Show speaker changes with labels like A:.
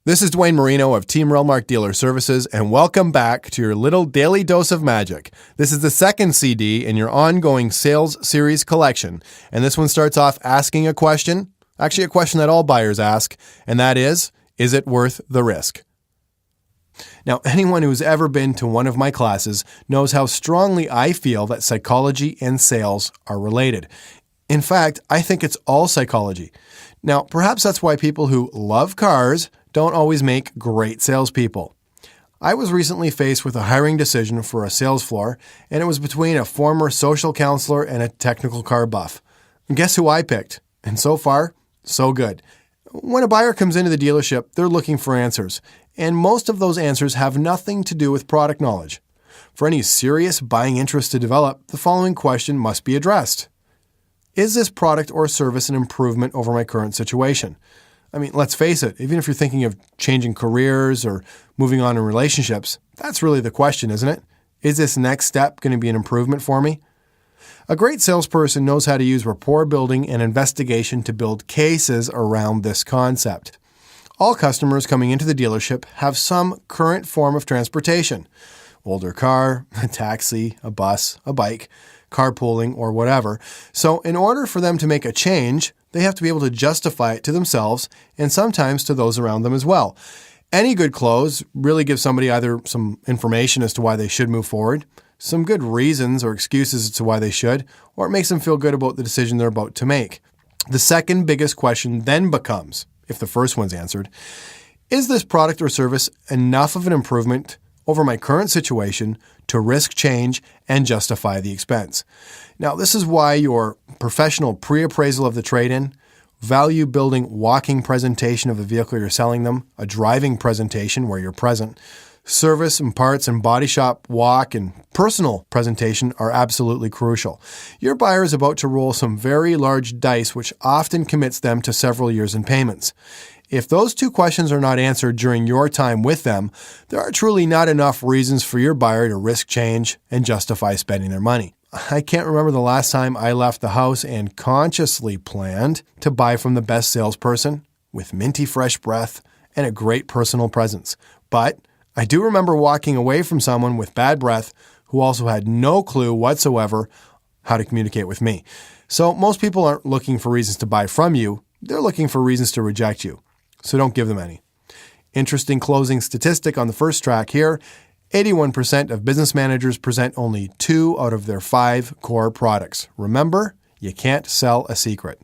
A: This is Duane Marino of Team Relmark Dealer Services, and welcome back to your little daily dose of magic. This is the second CD in your ongoing sales series collection, and this one starts off asking a question, actually a question that all buyers ask, and that is it worth the risk? Now, anyone who's ever been to one of my classes knows how strongly I feel that psychology and sales are related. In fact, I think it's all psychology. Now, perhaps that's why people who love cars don't always make great salespeople. I was recently faced with a hiring decision for a sales floor, and it was between a former social counselor and a technical car buff. And guess who I picked? And so far, so good. When a buyer comes into the dealership, they're looking for answers, and most of those answers have nothing to do with product knowledge. For any serious buying interest to develop, the following question must be addressed. Is this product or service an improvement over my current situation? I mean, let's face it, even if you're thinking of changing careers or moving on in relationships, that's really the question, isn't it? Is this next step going to be an improvement for me? A great salesperson knows how to use rapport building and investigation to build cases around this concept. All customers coming into the dealership have some current form of transportation. Older car, a taxi, a bus, a bike, carpooling, or whatever. So in order for them to make a change, they have to be able to justify it to themselves and sometimes to those around them as well. Any good close really gives somebody either some information as to why they should move forward, some good reasons or excuses as to why they should, or it makes them feel good about the decision they're about to make. The second biggest question then becomes, if the first one's answered, is this product or service enough of an improvement over my current situation to risk change and justify the expense? Now, this is why your professional pre-appraisal of the trade-in, value-building walking presentation of the vehicle you're selling them, a driving presentation where you're present, service and parts and body shop walk and personal presentation are absolutely crucial. Your buyer is about to roll some very large dice, which often commits them to several years in payments. If those two questions are not answered during your time with them, there are truly not enough reasons for your buyer to risk change and justify spending their money. I can't remember the last time I left the house and consciously planned to buy from the best salesperson with minty fresh breath and a great personal presence. But I do remember walking away from someone with bad breath who also had no clue whatsoever how to communicate with me. So most people aren't looking for reasons to buy from you. They're looking for reasons to reject you. So don't give them any. Interesting closing statistic on the first track here. 81% of business managers present only 2 out of their 5 core products. Remember, you can't sell a secret.